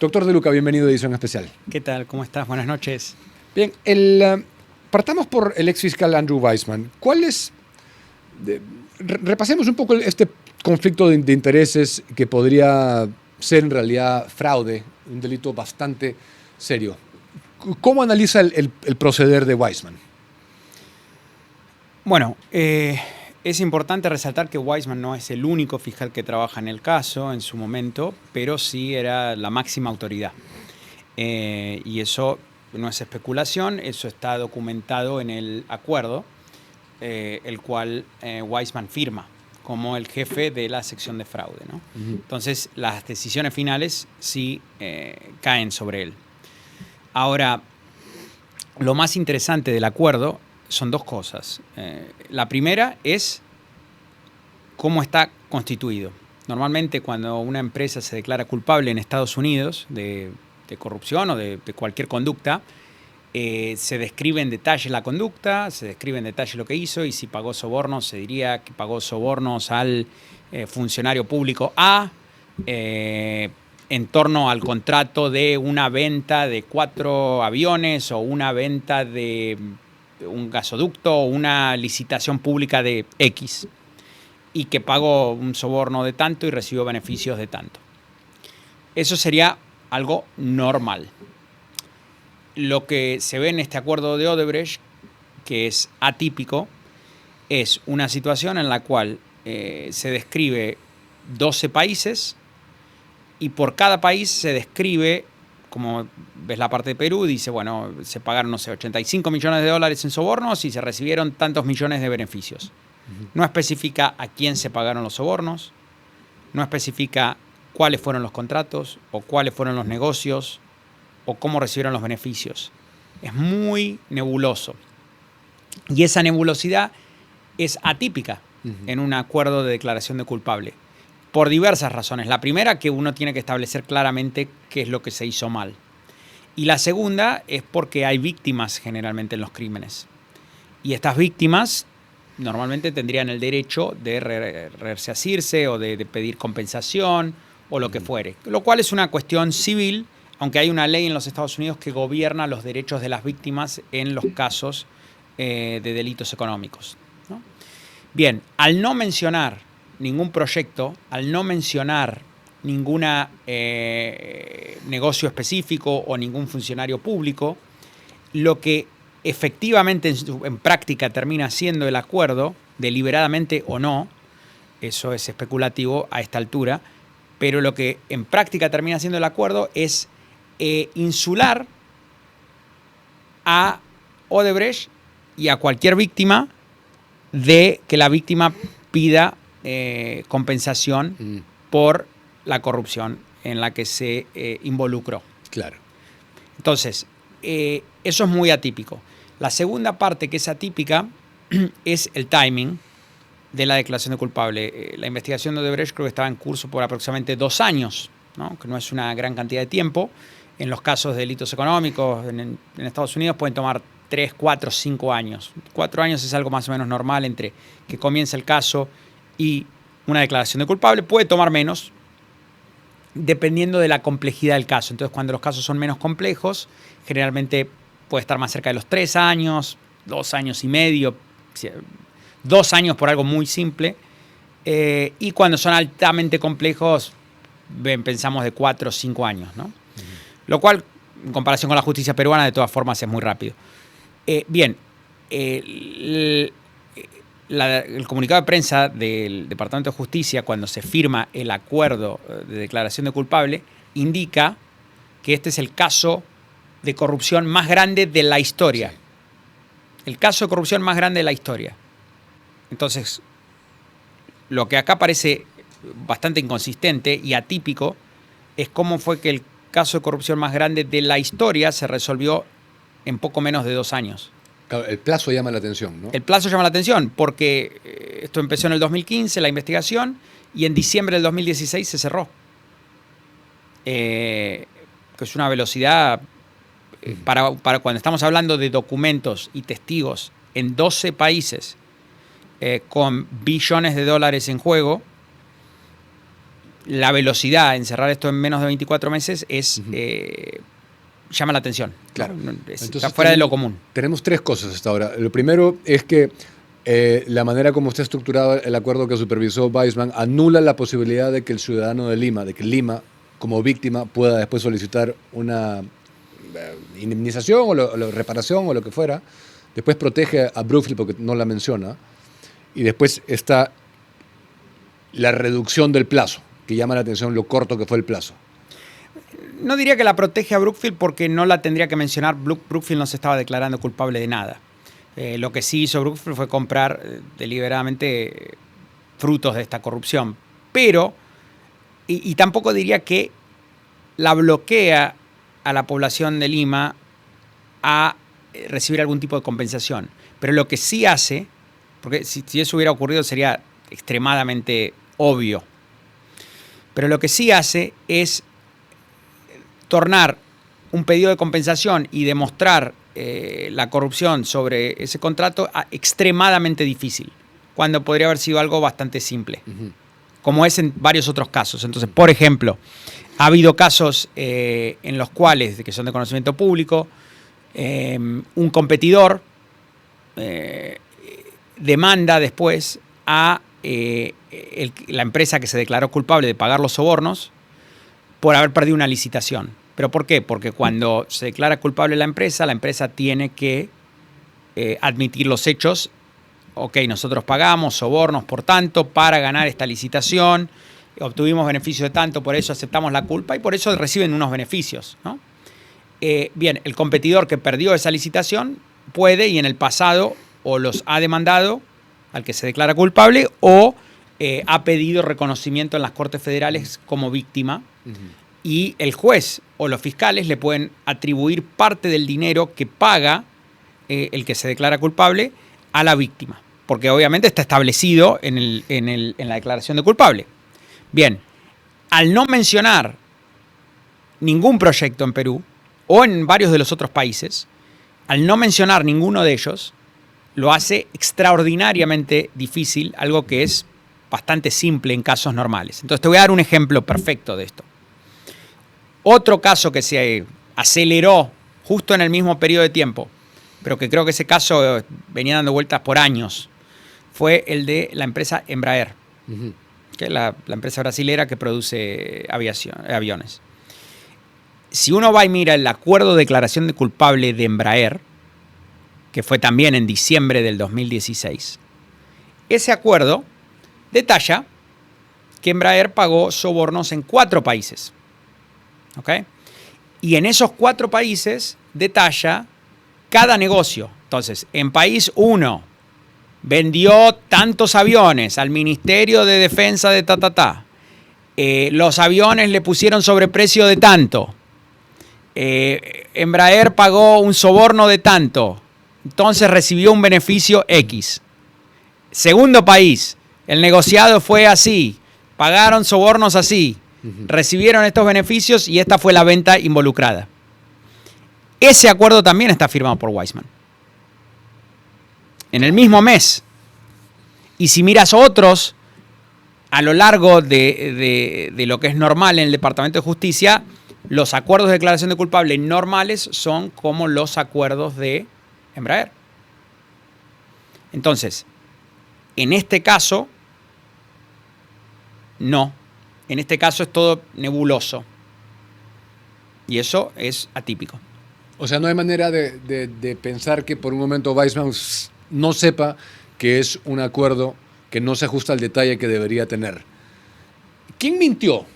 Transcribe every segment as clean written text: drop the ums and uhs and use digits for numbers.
Doctor De Luca, bienvenido a Edición Especial. ¿Qué tal? ¿Cómo estás? Buenas noches. Bien, partamos por el ex fiscal Andrew Weissmann. Repasemos un poco este conflicto de intereses que podría ser en realidad fraude, un delito bastante serio. ¿Cómo analiza el proceder de Weissmann? Bueno, es importante resaltar que Weissmann no es el único fiscal que trabaja en el caso en su momento, pero sí era la máxima autoridad. Y eso no es especulación, eso está documentado en el acuerdo, el cual Weissmann firma como el jefe de la sección de fraude, ¿no? Entonces, las decisiones finales sí caen sobre él. Ahora, lo más interesante del acuerdo son dos cosas. La primera es cómo está constituido. Normalmente, cuando una empresa se declara culpable en Estados Unidos de corrupción o de cualquier conducta, se describe en detalle la conducta, se describe en detalle lo que hizo, y si pagó sobornos, se diría que pagó sobornos al funcionario público A en torno al contrato de una venta de 4 aviones o una venta de un gasoducto o una licitación pública de X, y que pagó un soborno de tanto y recibió beneficios de tanto. Eso sería algo normal. Lo que se ve en este acuerdo de Odebrecht, que es atípico, es una situación en la cual se describe 12 países y por cada país se describe, como ves la parte de Perú, dice, bueno, se pagaron, no sé, 85 millones de dólares en sobornos y se recibieron tantos millones de beneficios. No especifica a quién se pagaron los sobornos, no especifica cuáles fueron los contratos o cuáles fueron los negocios o cómo recibieron los beneficios. Es muy nebuloso. Y esa nebulosidad es atípica en un acuerdo de declaración de culpable, por diversas razones. La primera, que uno tiene que establecer claramente qué es lo que se hizo mal. Y la segunda es porque hay víctimas generalmente en los crímenes. Y estas víctimas normalmente tendrían el derecho de resarcirse o de pedir compensación o lo que fuere. Lo cual es una cuestión civil, aunque hay una ley en los Estados Unidos que gobierna los derechos de las víctimas en los casos de delitos económicos, ¿no? Bien, al no mencionar ningún proyecto, al no mencionar ningún negocio específico o ningún funcionario público, lo que efectivamente en práctica termina siendo el acuerdo, deliberadamente o no, eso es especulativo a esta altura, pero lo que en práctica termina siendo el acuerdo es insular a Odebrecht y a cualquier víctima de que la víctima pida compensación por la corrupción en la que se involucró. Claro. Entonces, eso es muy atípico. La segunda parte que es atípica es el timing de la declaración de culpable. La investigación de Odebrecht creo que estaba en curso por aproximadamente 2 años, ¿no? Que no es una gran cantidad de tiempo. En los casos de delitos económicos en Estados Unidos pueden tomar 3, 4, 5 años. 4 años es algo más o menos normal entre que comienza el caso y una declaración de culpable. Puede tomar menos, dependiendo de la complejidad del caso. Entonces, cuando los casos son menos complejos, generalmente puede estar más cerca de los 3 años, 2 años y medio, 2 años por algo muy simple. Y cuando son altamente complejos, pensamos de 4 o 5 años, ¿no? Lo cual, en comparación con la justicia peruana, de todas formas es muy rápido. Bien, el comunicado de prensa del Departamento de Justicia, cuando se firma el acuerdo de declaración de culpable, indica que este es el caso de corrupción más grande de la historia. Sí. El caso de corrupción más grande de la historia. Entonces, lo que acá parece bastante inconsistente y atípico es cómo fue que el caso de corrupción más grande de la historia se resolvió en poco menos de 2 años. Claro, el plazo llama la atención, ¿no? El plazo llama la atención porque esto empezó en el 2015, la investigación, y en diciembre del 2016 se cerró. Que es una velocidad para cuando estamos hablando de documentos y testigos en 12 países con billones de dólares en juego, la velocidad en cerrar esto en menos de 24 meses llama la atención. Claro. ¿No? Entonces, está fuera de lo común. Tenemos 3 cosas hasta ahora. Lo primero es que la manera como está estructurado el acuerdo que supervisó Weissmann anula la posibilidad de que el ciudadano de Lima, de que Lima como víctima pueda después solicitar una indemnización o reparación o lo que fuera. Después protege a Brookfield porque no la menciona. Y después está la reducción del plazo, que llama la atención lo corto que fue el plazo. No diría que la protege a Brookfield porque no la tendría que mencionar. Brookfield no se estaba declarando culpable de nada. Lo que sí hizo Brookfield fue comprar deliberadamente frutos de esta corrupción. Pero, y tampoco diría que la bloquea a la población de Lima a recibir algún tipo de compensación. Pero lo que sí hace, porque si eso hubiera ocurrido sería extremadamente obvio, pero lo que sí hace es tornar un pedido de compensación y demostrar la corrupción sobre ese contrato extremadamente difícil, cuando podría haber sido algo bastante simple, como es en varios otros casos. Entonces, por ejemplo, ha habido casos en los cuales, que son de conocimiento público, un competidor demanda después a la empresa que se declaró culpable de pagar los sobornos por haber perdido una licitación. ¿Pero por qué? Porque cuando se declara culpable la empresa tiene que admitir los hechos. Ok, nosotros pagamos sobornos por tanto para ganar esta licitación, obtuvimos beneficios de tanto, por eso aceptamos la culpa y por eso reciben unos beneficios, ¿no? Bien, el competidor que perdió esa licitación puede, y en el pasado, o los ha demandado al que se declara culpable o ha pedido reconocimiento en las Cortes Federales como víctima. Y el juez o los fiscales le pueden atribuir parte del dinero que paga el que se declara culpable a la víctima, porque obviamente está establecido en la declaración de culpable. Bien, al no mencionar ningún proyecto en Perú o en varios de los otros países, al no mencionar ninguno de ellos, lo hace extraordinariamente difícil, algo que es bastante simple en casos normales. Entonces te voy a dar un ejemplo perfecto de esto. Otro caso que se aceleró justo en el mismo periodo de tiempo, pero que creo que ese caso venía dando vueltas por años, fue el de la empresa Embraer, que es la empresa brasilera que produce aviones. Si uno va y mira el acuerdo de declaración de culpable de Embraer, que fue también en diciembre del 2016, ese acuerdo detalla que Embraer pagó sobornos en 4 países. ¿Ok? Y en esos 4 países detalla cada negocio. Entonces, en país 1 vendió tantos aviones al Ministerio de Defensa de los aviones le pusieron sobreprecio de tanto. Embraer pagó un soborno de tanto. Entonces recibió un beneficio X. Segundo país, el negociado fue así. Pagaron sobornos así. Recibieron estos beneficios y esta fue la venta involucrada. Ese acuerdo también está firmado por Weissmann. En el mismo mes. Y si miras otros, a lo largo de lo que es normal en el Departamento de Justicia, los acuerdos de declaración de culpable normales son como los acuerdos de Embraer. Entonces, en este caso, no. En este caso es todo nebuloso. Y eso es atípico. O sea, no hay manera de pensar que por un momento Weissmann no sepa que es un acuerdo que no se ajusta al detalle que debería tener. ¿Quién mintió?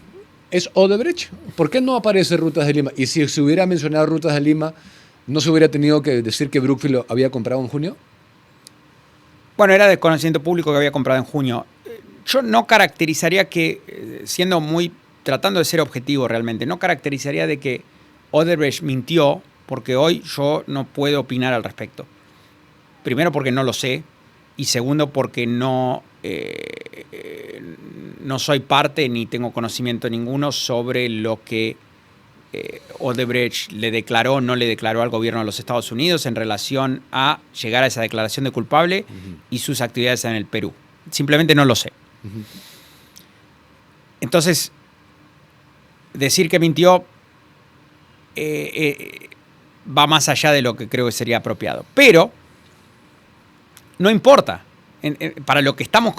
¿Es Odebrecht? ¿Por qué no aparece Rutas de Lima? Y si se hubiera mencionado Rutas de Lima, ¿no se hubiera tenido que decir que Brookfield lo había comprado en junio? Bueno, era de conocimiento público que había comprado en junio. Yo no caracterizaría que, tratando de ser objetivo realmente, no caracterizaría de que Odebrecht mintió, porque hoy yo no puedo opinar al respecto. Primero porque no lo sé, y segundo porque no soy parte ni tengo conocimiento ninguno sobre lo que Odebrecht le declaró o no le declaró al gobierno de los Estados Unidos en relación a llegar a esa declaración de culpable y sus actividades en el Perú. Simplemente no lo sé. Entonces, decir que mintió va más allá de lo que creo que sería apropiado. Pero no importa. Para lo que estamos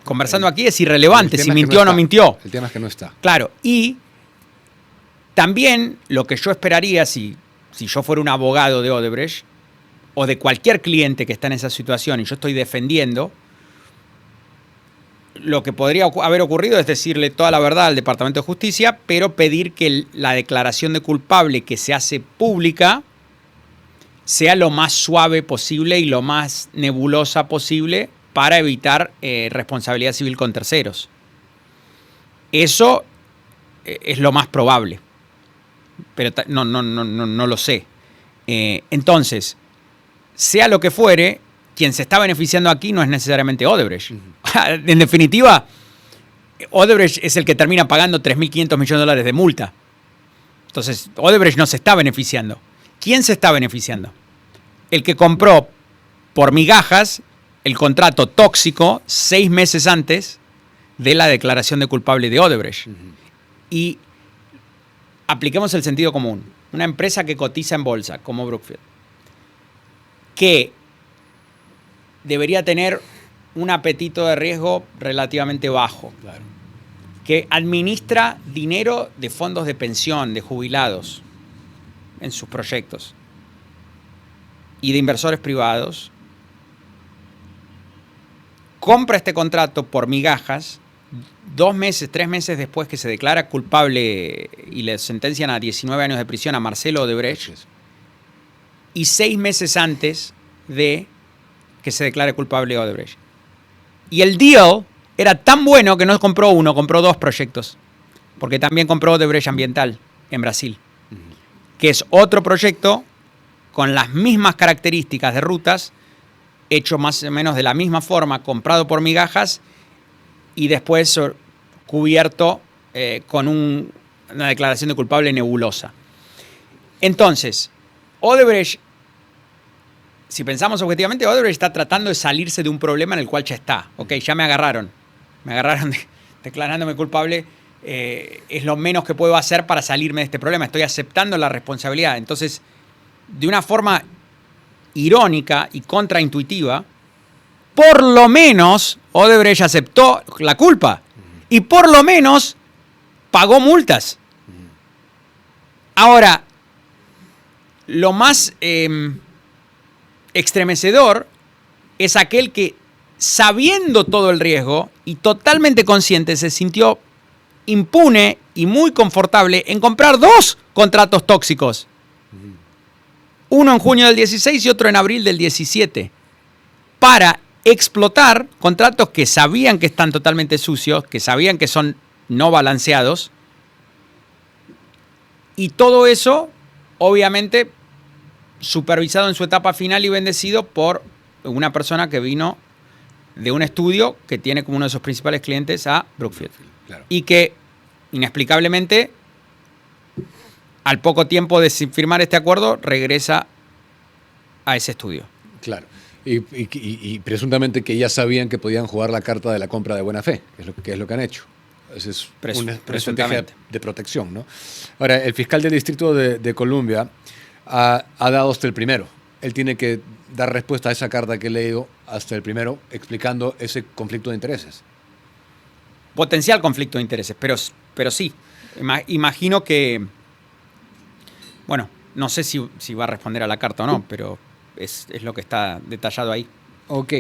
conversando aquí es irrelevante si mintió o no mintió. El tema es que no está. Claro, y también lo que yo esperaría si yo fuera un abogado de Odebrecht o de cualquier cliente que está en esa situación y yo estoy defendiendo, lo que podría haber ocurrido es decirle toda la verdad al Departamento de Justicia, pero pedir que la declaración de culpable que se hace pública sea lo más suave posible y lo más nebulosa posible para evitar responsabilidad civil con terceros. Eso es lo más probable, pero no lo sé. Entonces, sea lo que fuere, quien se está beneficiando aquí no es necesariamente Odebrecht. En definitiva, Odebrecht es el que termina pagando 3.500 millones de dólares de multa. Entonces, Odebrecht no se está beneficiando. ¿Quién se está beneficiando? El que compró por migajas el contrato tóxico 6 meses antes de la declaración de culpable de Odebrecht. Y apliquemos el sentido común. Una empresa que cotiza en bolsa, como Brookfield, que debería tener un apetito de riesgo relativamente bajo, Claro. que administra dinero de fondos de pensión, de jubilados, en sus proyectos, y de inversores privados, compra este contrato por migajas 2 meses, 3 meses después que se declara culpable y le sentencian a 19 años de prisión a Marcelo Odebrecht, y 6 meses antes de que se declare culpable Odebrecht. Y el deal era tan bueno que no compró uno, compró 2 proyectos, porque también compró Odebrecht Ambiental en Brasil, que es otro proyecto con las mismas características de rutas, hecho más o menos de la misma forma, comprado por migajas y después cubierto con una declaración de culpable nebulosa. Entonces, Odebrecht, si pensamos objetivamente, Odebrecht está tratando de salirse de un problema en el cual ya está. Ok, ya me agarraron declarándome culpable. Es lo menos que puedo hacer para salirme de este problema. Estoy aceptando la responsabilidad. Entonces, de una forma irónica y contraintuitiva, por lo menos Odebrecht aceptó la culpa y por lo menos pagó multas. Ahora, lo más estremecedor es aquel que, sabiendo todo el riesgo y totalmente consciente, se sintió impune y muy confortable en comprar 2 contratos tóxicos. Uno en junio del 16 y otro en abril del 17. Para explotar contratos que sabían que están totalmente sucios, que sabían que son no balanceados. Y todo eso, obviamente, supervisado en su etapa final y bendecido por una persona que vino de un estudio que tiene como uno de sus principales clientes a Brookfield. Claro. Y que, inexplicablemente, al poco tiempo de firmar este acuerdo, regresa a ese estudio. Claro. Y presuntamente que ya sabían que podían jugar la carta de la compra de buena fe, que es lo que han hecho. Esa es una estrategia de protección, ¿no? Ahora, el fiscal del Distrito de Columbia ha dado hasta el primero. Él tiene que dar respuesta a esa carta que he leído hasta el primero, explicando ese conflicto de intereses. Potencial conflicto de intereses, pero sí. Imagino que... Bueno, no sé si va a responder a la carta o no, pero es lo que está detallado ahí. Ok.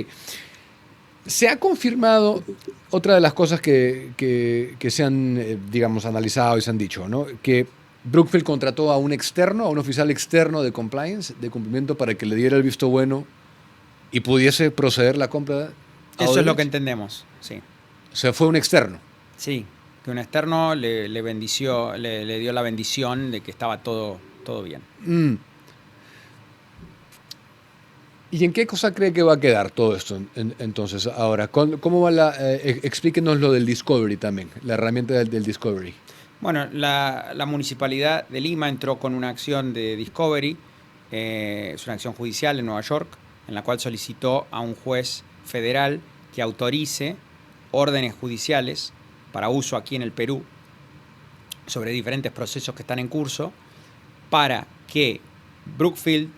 Se ha confirmado otra de las cosas que se han, digamos, analizado y se han dicho, ¿no? Que Brookfield contrató a un externo, a un oficial externo de compliance, de cumplimiento, para que le diera el visto bueno y pudiese proceder la compra. Eso es lo que entendemos, sí. O sea, fue un externo. Sí, que un externo le dio la bendición de que estaba todo bien. ¿Y en qué cosa cree que va a quedar todo esto entonces ahora? ¿Cómo va explíquenos lo del Discovery también, la herramienta del Discovery? Bueno, la Municipalidad de Lima entró con una acción de Discovery, es una acción judicial en Nueva York, en la cual solicitó a un juez federal que autorice órdenes judiciales para uso aquí en el Perú sobre diferentes procesos que están en curso para que Brookfield,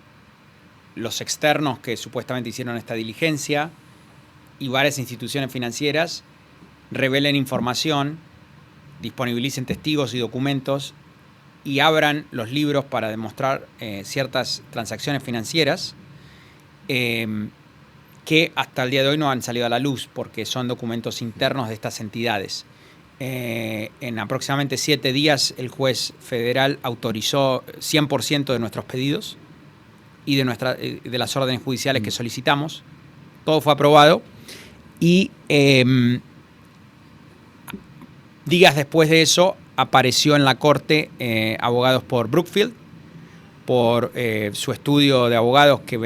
los externos que supuestamente hicieron esta diligencia y varias instituciones financieras revelen información, disponibilicen testigos y documentos y abran los libros para demostrar ciertas transacciones financieras que hasta el día de hoy no han salido a la luz porque son documentos internos de estas entidades. En aproximadamente 7 días el juez federal autorizó 100% de nuestros pedidos y de las órdenes judiciales que solicitamos. Todo fue aprobado y días después de eso apareció en la corte abogados por Brookfield, por su estudio de abogados que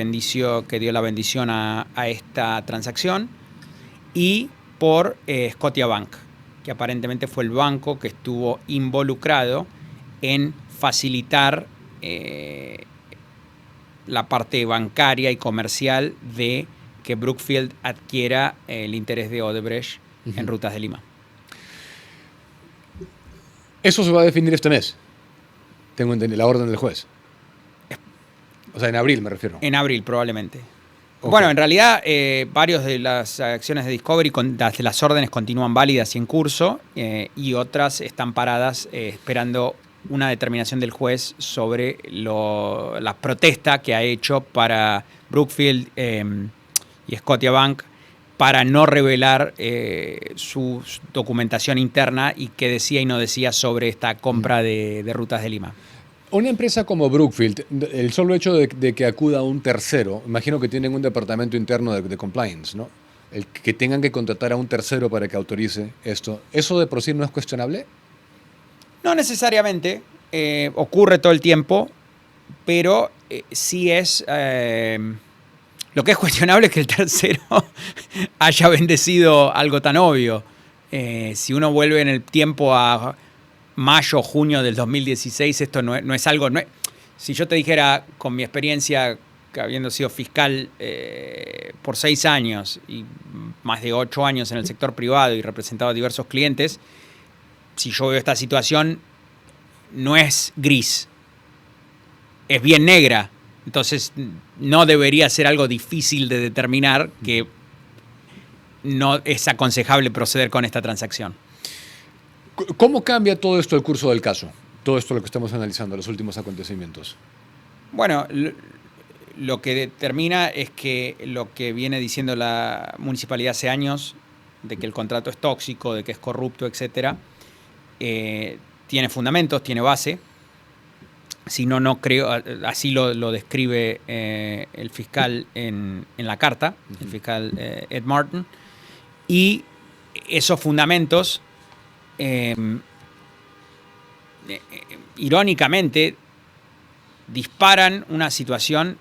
dio la bendición a esta transacción, y por Scotiabank, que aparentemente fue el banco que estuvo involucrado en facilitar la parte bancaria y comercial de que Brookfield adquiera el interés de Odebrecht en Rutas de Lima. Eso se va a definir este mes, tengo entendido, la orden del juez. O sea, en abril me refiero. En abril, probablemente. Okay. Bueno, en realidad, varios de las acciones de Discovery, las órdenes continúan válidas y en curso, y otras están paradas esperando una determinación del juez sobre la protesta que ha hecho para Brookfield y Scotiabank para no revelar su documentación interna y qué decía y no decía sobre esta compra de Rutas de Lima. Una empresa como Brookfield, el solo hecho de que acuda un tercero, imagino que tienen un departamento interno de compliance, ¿no? El que tengan que contratar a un tercero para que autorice esto, ¿eso de por sí no es cuestionable? No necesariamente, ocurre todo el tiempo, pero sí es... lo que es cuestionable es que el tercero haya bendecido algo tan obvio. Si uno vuelve en el tiempo a mayo, junio del 2016, esto no es algo... si yo te dijera, con mi experiencia, habiendo sido fiscal por 6 años y más de 8 años en el sector privado y representado a diversos clientes, si yo veo esta situación, no es gris, es bien negra. Entonces, no debería ser algo difícil de determinar que no es aconsejable proceder con esta transacción. ¿Cómo cambia todo esto el curso del caso? Todo esto lo que estamos analizando, los últimos acontecimientos. Bueno, lo que determina es que lo que viene diciendo la municipalidad hace años, de que el contrato es tóxico, de que es corrupto, etcétera, tiene fundamentos, tiene base. Si no, no creo, así lo describe el fiscal en la carta, el fiscal Ed Martin, y esos fundamentos, irónicamente, disparan una situación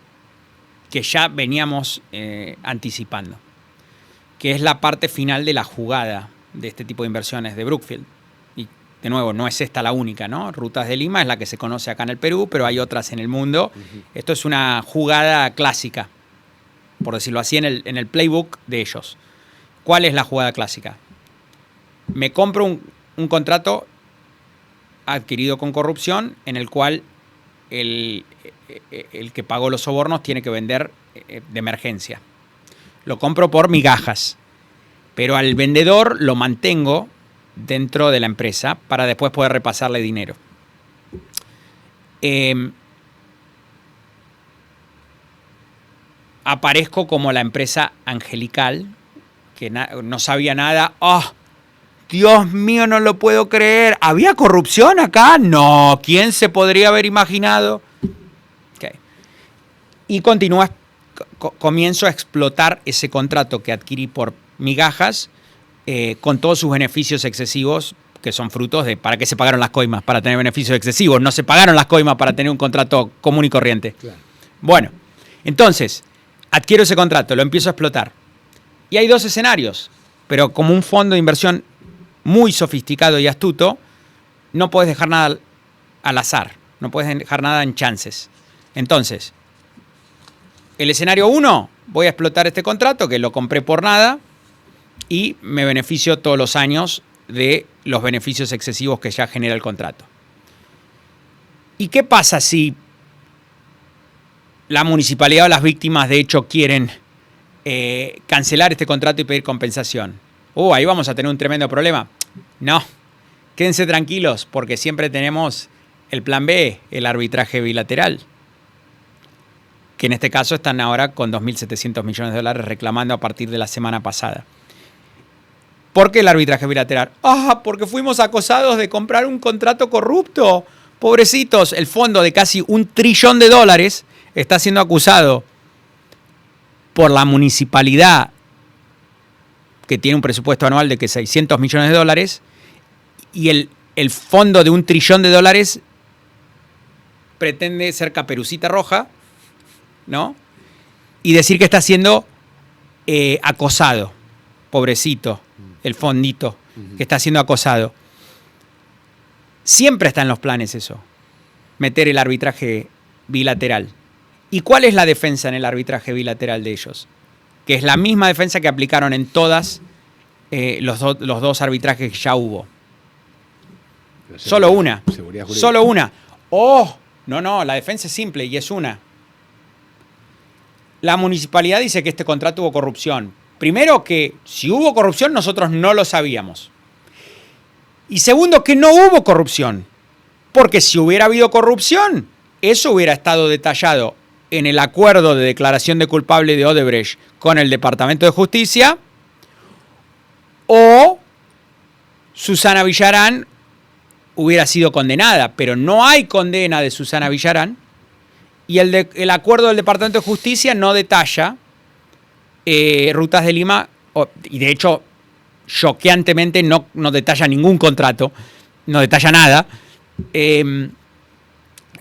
que ya veníamos anticipando, que es la parte final de la jugada de este tipo de inversiones de Brookfield. Y de nuevo, no es esta la única, ¿no? Rutas de Lima es la que se conoce acá en el Perú, pero hay otras en el mundo. Esto es una jugada clásica, por decirlo así, en el playbook de ellos. ¿Cuál es la jugada clásica? Me compro un contrato adquirido con corrupción en el cual el que pagó los sobornos tiene que vender de emergencia. Lo compro por migajas, pero al vendedor lo mantengo dentro de la empresa para después poder repasarle dinero. Aparezco como la empresa angelical, que no sabía nada. ¡Oh! Dios mío, no lo puedo creer. ¿Había corrupción acá? No. ¿Quién se podría haber imaginado? Okay. Y comienzo a explotar ese contrato que adquirí por migajas con todos sus beneficios excesivos, que son frutos de para qué se pagaron las coimas, para tener beneficios excesivos. No se pagaron las coimas para tener un contrato común y corriente. Claro. Bueno, entonces, adquiero ese contrato, lo empiezo a explotar. Y hay 2 escenarios, pero como un fondo de inversión muy sofisticado y astuto, no puedes dejar nada al azar, no puedes dejar nada en chances. Entonces, el escenario 1, voy a explotar este contrato que lo compré por nada y me beneficio todos los años de los beneficios excesivos que ya genera el contrato. ¿Y qué pasa si la municipalidad o las víctimas de hecho quieren cancelar este contrato y pedir compensación? Ahí vamos a tener un tremendo problema. No, quédense tranquilos porque siempre tenemos el plan B, el arbitraje bilateral, que en este caso están ahora con 2.700 millones de dólares reclamando a partir de la semana pasada. ¿Por qué el arbitraje bilateral? Porque fuimos acosados de comprar un contrato corrupto. Pobrecitos, el fondo de casi $1 trillón está siendo acusado por la municipalidad, que tiene un presupuesto anual de que 600 millones de dólares, y el fondo de $1 trillón pretende ser Caperucita Roja, ¿no? Y decir que está siendo acosado. Pobrecito, el fondito que está siendo acosado. Siempre está en los planes eso, meter el arbitraje bilateral. ¿Y cuál es la defensa en el arbitraje bilateral de ellos? Que es la misma defensa que aplicaron en todas los dos arbitrajes que ya hubo. Solo una. Solo una. No, la defensa es simple y es una. La municipalidad dice que este contrato hubo corrupción. Primero, que si hubo corrupción nosotros no lo sabíamos. Y segundo, que no hubo corrupción. Porque si hubiera habido corrupción, eso hubiera estado detallado en el acuerdo de declaración de culpable de Odebrecht con el Departamento de Justicia, o Susana Villarán hubiera sido condenada, pero no hay condena de Susana Villarán, y el acuerdo del Departamento de Justicia no detalla Rutas de Lima, y de hecho, choqueantemente no detalla ningún contrato, no detalla nada,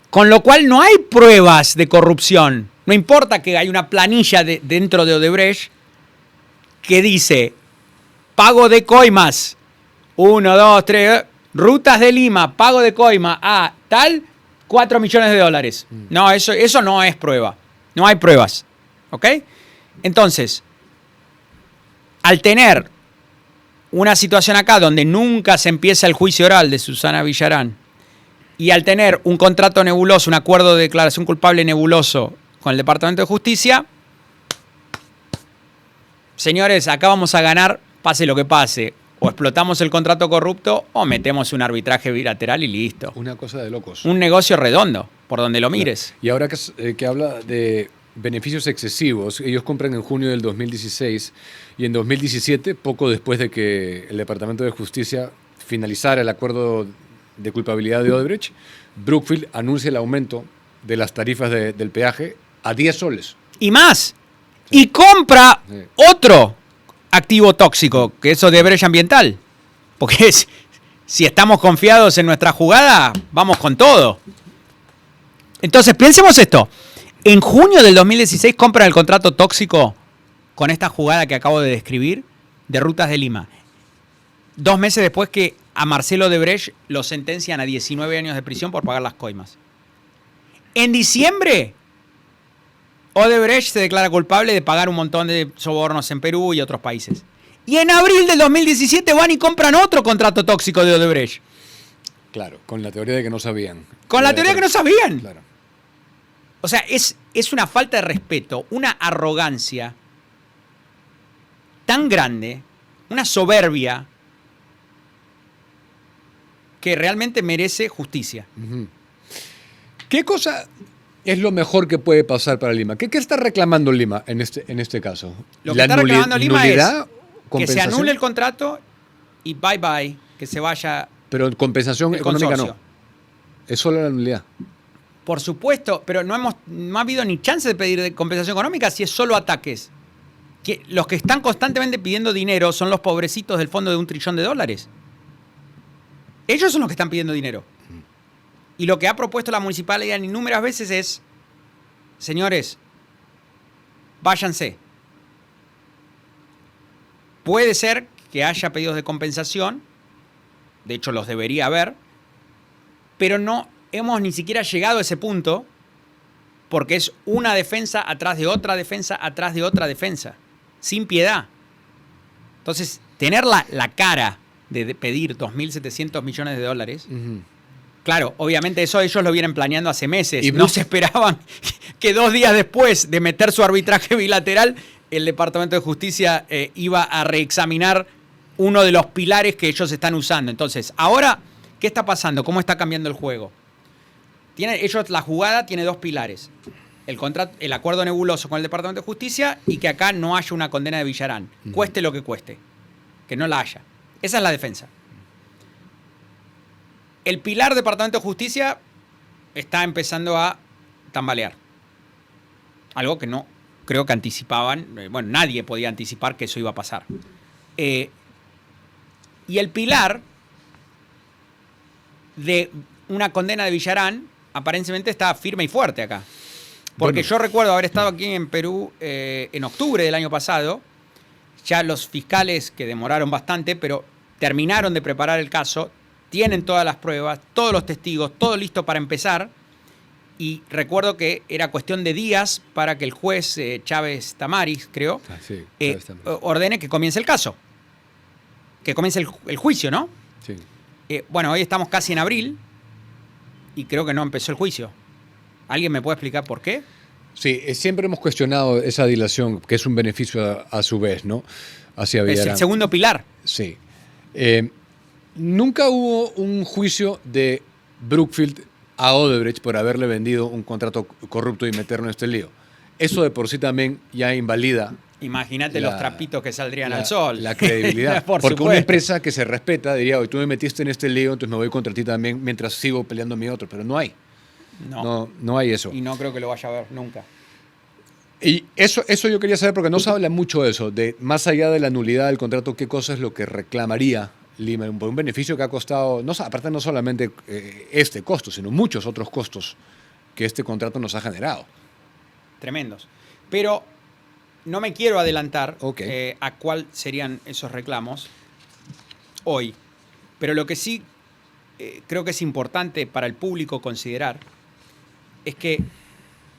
con lo cual no hay pruebas de corrupción. No importa que hay una planilla dentro de Odebrecht que dice pago de coimas, 1, 2, 3, Rutas de Lima, pago de coima a tal, $4 millones. No, eso no es prueba. No hay pruebas. ¿Ok? Entonces, al tener una situación acá donde nunca se empieza el juicio oral de Susana Villarán, y al tener un contrato nebuloso, un acuerdo de declaración culpable nebuloso con el Departamento de Justicia, señores, acá vamos a ganar, pase lo que pase. O explotamos el contrato corrupto o metemos un arbitraje bilateral y listo. Una cosa de locos. Un negocio redondo, por donde lo mires. Y ahora que habla de beneficios excesivos, ellos compran en junio del 2016 y en 2017, poco después de que el Departamento de Justicia finalizara el acuerdo de culpabilidad de Odebrecht, Brookfield anuncia el aumento de las tarifas del peaje a 10 soles. Y más. Sí. Y compra otro activo tóxico, que es Odebrecht Ambiental. Porque si estamos confiados en nuestra jugada, vamos con todo. Entonces, pensemos esto. En junio del 2016 compra el contrato tóxico con esta jugada que acabo de describir de Rutas de Lima. 2 meses después que a Marcelo Odebrecht lo sentencian a 19 años de prisión por pagar las coimas. En diciembre, Odebrecht se declara culpable de pagar un montón de sobornos en Perú y otros países. Y en abril del 2017 van y compran otro contrato tóxico de Odebrecht. Claro, con la teoría de que no sabían. Con la teoría de que no sabían. Claro. O sea, es una falta de respeto, una arrogancia tan grande, una soberbia, que realmente merece justicia. Uh-huh. ¿Qué cosa es lo mejor que puede pasar para Lima? ¿Qué está reclamando Lima en este caso? Lo que está reclamando Lima es que se anule el contrato y bye bye, que se vaya. Pero compensación económica no. Es solo la nulidad. Por supuesto, pero no ha habido ni chance de pedir compensación económica si es solo ataques. Que los que están constantemente pidiendo dinero son los pobrecitos del fondo de $1 trillón. Ellos son los que están pidiendo dinero. Y lo que ha propuesto la municipalidad innumerables veces es, señores, váyanse. Puede ser que haya pedidos de compensación, de hecho los debería haber, pero no hemos ni siquiera llegado a ese punto porque es una defensa atrás de otra defensa, atrás de otra defensa, sin piedad. Entonces, tener la cara de pedir $2.700 millones, uh-huh. Claro, obviamente eso ellos lo vienen planeando hace meses. Y no se esperaban que 2 días después de meter su arbitraje bilateral, el Departamento de Justicia iba a reexaminar uno de los pilares que ellos están usando. Entonces, ahora, ¿qué está pasando? ¿Cómo está cambiando el juego? La jugada tiene 2 pilares. El acuerdo nebuloso con el Departamento de Justicia y que acá no haya una condena de Villarán. Cueste lo que cueste. Que no la haya. Esa es la defensa. El pilar Departamento de Justicia está empezando a tambalear. Algo que no creo que anticipaban. Bueno, nadie podía anticipar que eso iba a pasar. Y el pilar de una condena de Villarán aparentemente está firme y fuerte acá. Porque yo recuerdo haber estado aquí en Perú en octubre del año pasado. Ya los fiscales, que demoraron bastante, pero terminaron de preparar el caso, tienen todas las pruebas, todos los testigos, todo listo para empezar. Y recuerdo que era cuestión de días para que el juez Chávez Tamaris, creo, ordene que comience el caso. Que comience el juicio, ¿no? Sí. Bueno, hoy estamos casi en abril y creo que no empezó el juicio. ¿Alguien me puede explicar por qué? Sí, siempre hemos cuestionado esa dilación, que es un beneficio a su vez, ¿no? Hacia Villarán. Es el segundo pilar. Sí. Nunca hubo un juicio de Brookfield a Odebrecht por haberle vendido un contrato corrupto y meterlo en este lío. Eso de por sí también ya invalida. Imagínate los trapitos que saldrían al sol. La credibilidad. Porque supuesto. Una empresa que se respeta diría, oye, tú me metiste en este lío, entonces me voy contra ti también mientras sigo peleando mi otro. Pero no hay. No hay eso. Y no creo que lo vaya a ver nunca. Y eso yo quería saber porque no se habla mucho de eso, de más allá de la nulidad del contrato, qué cosa es lo que reclamaría Lehman por un beneficio que ha costado, aparte no solamente este costo, sino muchos otros costos que este contrato nos ha generado. Tremendos. Pero no me quiero adelantar Okay. a cuál serían esos reclamos hoy. Pero lo que sí creo que es importante para el público considerar es que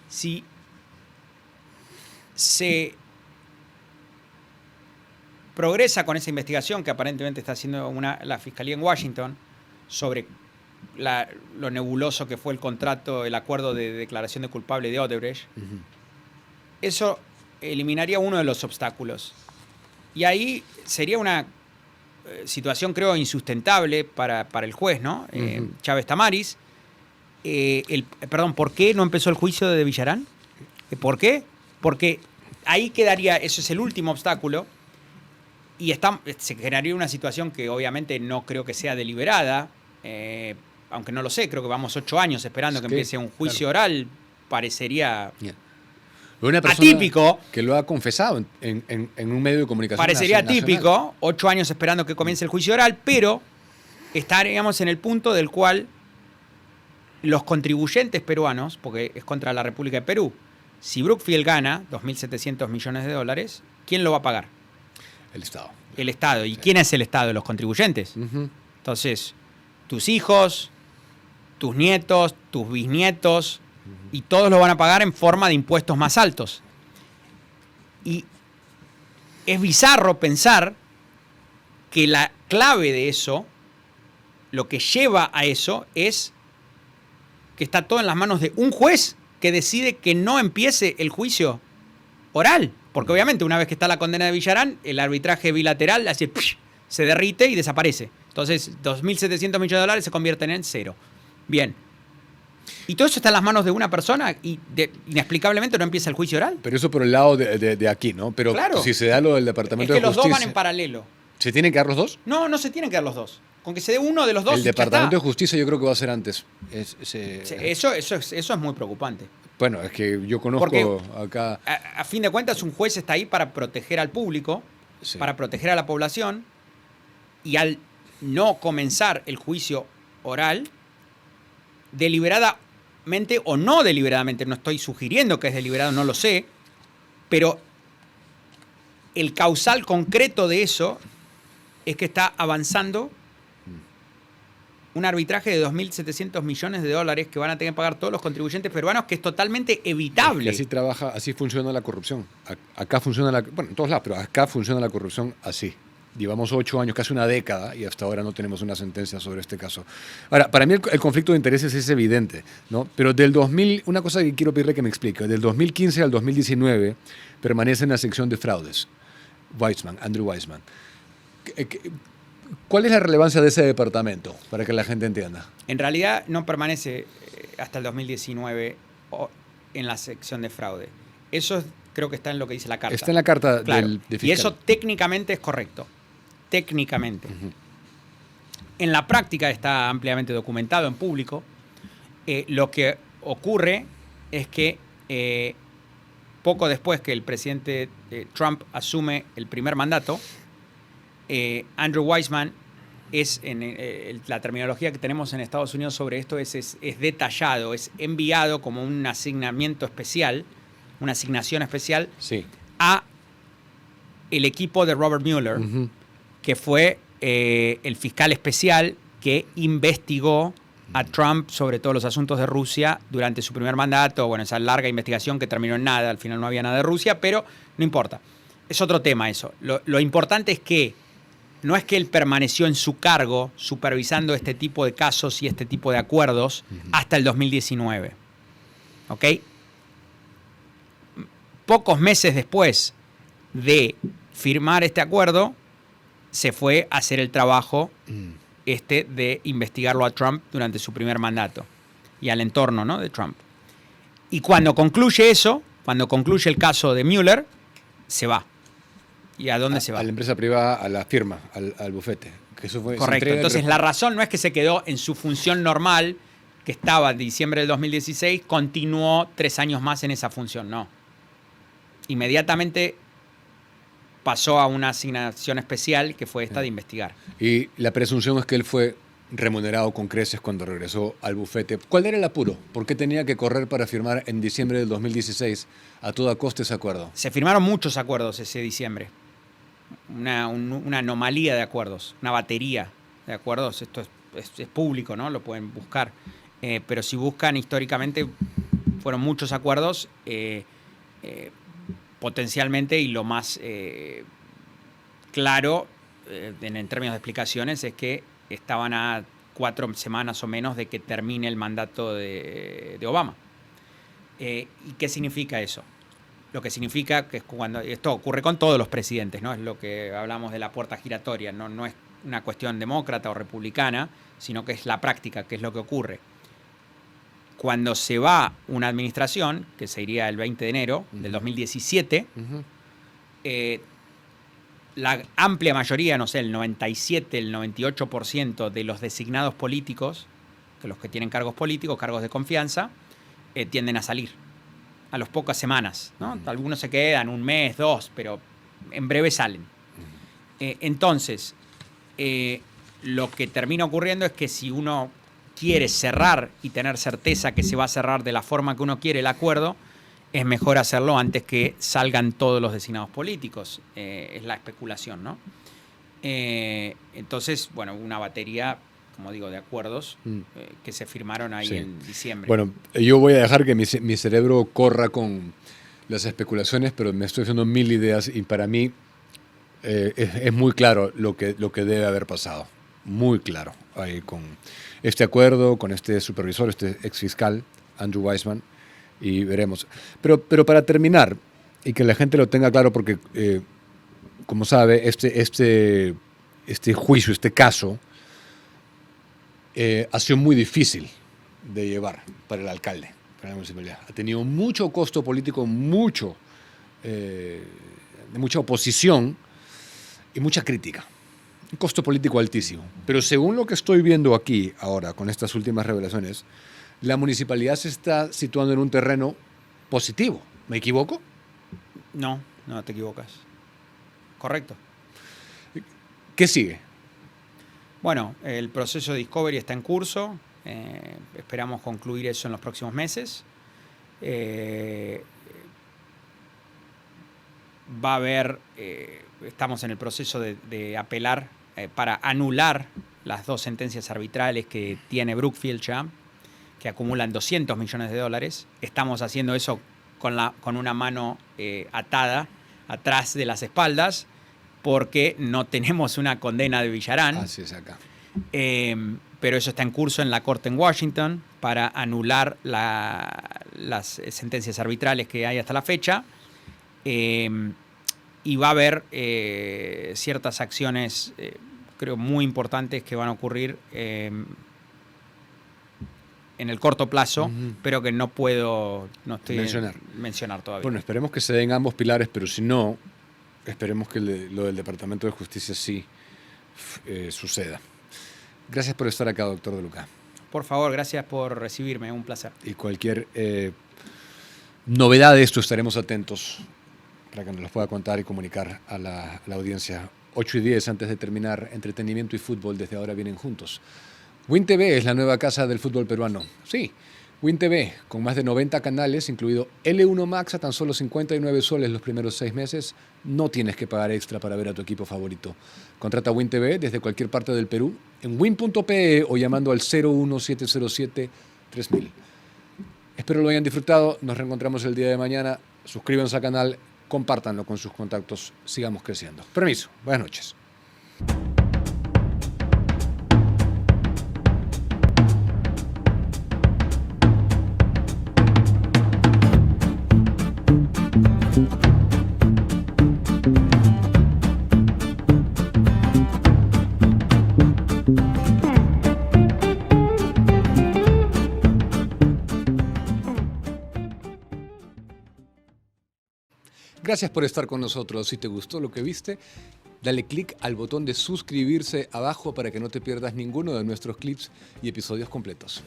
si se progresa con esa investigación que aparentemente está haciendo la Fiscalía en Washington sobre lo nebuloso que fue el contrato, el acuerdo de declaración de culpable de Odebrecht, eso eliminaría uno de los obstáculos. Y ahí sería una situación, creo, insustentable para el juez, ¿no? Chávez Tamaris. ¿Por qué no empezó el juicio de Villarán? ¿Por qué? Porque ahí quedaría, eso es el último obstáculo, y se generaría una situación que obviamente no creo que sea deliberada, aunque no lo sé, creo que vamos 8 años esperando que empiece un juicio oral, parecería una persona atípico. Que lo ha confesado en un medio de comunicación. Parecería nacional. atípico, 8 años esperando que comience el juicio oral, pero estaríamos en el punto del cual los contribuyentes peruanos, porque es contra la República de Perú, si Brookfield gana 2.700 millones de dólares, ¿quién lo va a pagar? El Estado. El Estado. ¿Y quién es el Estado? Los contribuyentes. Entonces, tus hijos, tus nietos, tus bisnietos, y todos lo van a pagar en forma de impuestos más altos. Y es bizarro pensar que la clave de eso, lo que lleva a eso, es que está todo en las manos de un juez que decide que no empiece el juicio oral. Porque obviamente una vez que está la condena de Villarán, el arbitraje bilateral se derrite y desaparece. Entonces 2.700 millones de dólares se convierten en 0. Bien. Y todo eso está en las manos de una persona y inexplicablemente no empieza el juicio oral. Pero eso por el lado de aquí, ¿no? Pero claro. Si se da lo del Departamento de Justicia... Es que los dos van en paralelo. ¿Se tienen que dar los dos? No, no se tienen que dar los dos. Con que se dé uno de los dos. El Departamento de Justicia yo creo que va a ser antes. Eso es muy preocupante. Bueno, es que yo conozco acá... A fin de cuentas, un juez está ahí para proteger al público, para proteger a la población, y al no comenzar el juicio oral, deliberadamente o no deliberadamente, no estoy sugiriendo que es deliberado, no lo sé, pero el causal concreto de eso es que está avanzando un arbitraje de 2.700 millones de dólares que van a tener que pagar todos los contribuyentes peruanos, que es totalmente evitable. Es que así funciona la corrupción. Acá funciona bueno, en todos lados, pero acá funciona la corrupción así. Llevamos 8 años, casi una década, y hasta ahora no tenemos una sentencia sobre este caso. Ahora, para mí el conflicto de intereses es evidente, ¿no? Pero del 2000, una cosa que quiero pedirle que me explique, del 2015 al 2019 permanece en la sección de fraudes, Andrew Weissmann. ¿Cuál es la relevancia de ese departamento, para que la gente entienda? En realidad no permanece hasta el 2019 en la sección de fraude. Eso creo que está en lo que dice la carta. Está en la carta claro. del fiscal. Y eso técnicamente es correcto. Técnicamente. En la práctica está ampliamente documentado en público. Lo que ocurre es que poco después que el presidente Trump asume el primer mandato, Andrew Weissmann la terminología que tenemos en Estados Unidos sobre esto es detallado, es enviado como un asignamiento especial, una asignación especial sí. a el equipo de Robert Mueller, que fue el fiscal especial que investigó a Trump sobre todos los asuntos de Rusia durante su primer mandato. Bueno, esa larga investigación que terminó en nada, al final no había nada de Rusia, pero no importa. Es otro tema eso. Lo importante es que no es que él permaneció en su cargo supervisando este tipo de casos y este tipo de acuerdos hasta el 2019. ¿Ok? Pocos meses después de firmar este acuerdo, se fue a hacer el trabajo de investigarlo a Trump durante su primer mandato y al entorno, ¿no?, de Trump. Y cuando concluye eso, cuando concluye el caso de Mueller, se va. ¿Y a dónde se va? A la empresa privada, a la firma, al bufete. Que eso fue, correcto. Entonces la razón no es que se quedó en su función normal, que estaba en diciembre del 2016, continuó 3 años más en esa función, no. Inmediatamente pasó a una asignación especial que fue esta de investigar. Y la presunción es que él fue remunerado con creces cuando regresó al bufete. ¿Cuál era el apuro? ¿Por qué tenía que correr para firmar en diciembre del 2016 a toda costa ese acuerdo? Se firmaron muchos acuerdos ese diciembre. Una anomalía de acuerdos, una batería de acuerdos. Esto es público, ¿no? Lo pueden buscar. Pero si buscan históricamente, fueron muchos acuerdos. Potencialmente, y lo más claro en términos de explicaciones es que estaban a 4 semanas o menos de que termine el mandato de Obama. ¿Y qué significa eso? Lo que significa que cuando esto ocurre con todos los presidentes, ¿no? Es lo que hablamos de la puerta giratoria, no es una cuestión demócrata o republicana, sino que es la práctica, que es lo que ocurre. Cuando se va una administración, que se iría el 20 de enero del 2017, la amplia mayoría, no sé, el 97, el 98% de los designados políticos, que los que tienen cargos políticos, cargos de confianza, tienden a salir a las pocas semanas, ¿no? Algunos se quedan 1 mes, 2, pero en breve salen. Entonces, lo que termina ocurriendo es que si uno quiere cerrar y tener certeza que se va a cerrar de la forma que uno quiere el acuerdo, es mejor hacerlo antes que salgan todos los designados políticos. Es la especulación, ¿no? Entonces, bueno, una batería, como digo, de acuerdos que se firmaron ahí en diciembre. Bueno, yo voy a dejar que mi cerebro corra con las especulaciones, pero me estoy haciendo 1000 ideas y para mí es muy claro lo que debe haber pasado. Muy claro. Ahí con este acuerdo, con este supervisor, este exfiscal, Andrew Weissmann, y veremos. Pero para terminar, y que la gente lo tenga claro, porque, como sabe, este juicio, este caso, ha sido muy difícil de llevar para el alcalde, para la municipalidad. Ha tenido mucho costo político, de mucha oposición y mucha crítica. Un costo político altísimo. Pero según lo que estoy viendo aquí ahora, con estas últimas revelaciones, la municipalidad se está situando en un terreno positivo. ¿Me equivoco? No te equivocas. Correcto. ¿Qué sigue? Bueno, el proceso de discovery está en curso. Esperamos concluir eso en los próximos meses. Va a haber, estamos en el proceso de apelar para anular las 2 sentencias arbitrales que tiene Brookfield ya, que acumulan $200 millones. Estamos haciendo eso con una mano atada atrás de las espaldas, porque no tenemos una condena de Villarán. Así es acá. Pero eso está en curso en la Corte en Washington para anular las sentencias arbitrales que hay hasta la fecha. Y va a haber ciertas acciones, creo, muy importantes que van a ocurrir en el corto plazo, pero que no estoy mencionar todavía. Bueno, esperemos que se den ambos pilares, pero si no, esperemos que lo del Departamento de Justicia sí suceda. Gracias por estar acá, doctor De Luca. Por favor, gracias por recibirme, un placer. Y cualquier novedad de esto estaremos atentos para que nos los pueda contar y comunicar a la audiencia. 8:10 antes de terminar, entretenimiento y fútbol desde ahora vienen juntos. Win TV es la nueva casa del fútbol peruano. Sí, Win TV, con más de 90 canales, incluido L1 Max a tan solo 59 soles los primeros 6 meses. No tienes que pagar extra para ver a tu equipo favorito. Contrata Win TV desde cualquier parte del Perú en win.pe o llamando al 01707-3000. Espero lo hayan disfrutado. Nos reencontramos el día de mañana. Suscríbanse al canal, compártanlo con sus contactos. Sigamos creciendo. Permiso. Buenas noches. Gracias por estar con nosotros. Si te gustó lo que viste, dale click al botón de suscribirse abajo para que no te pierdas ninguno de nuestros clips y episodios completos.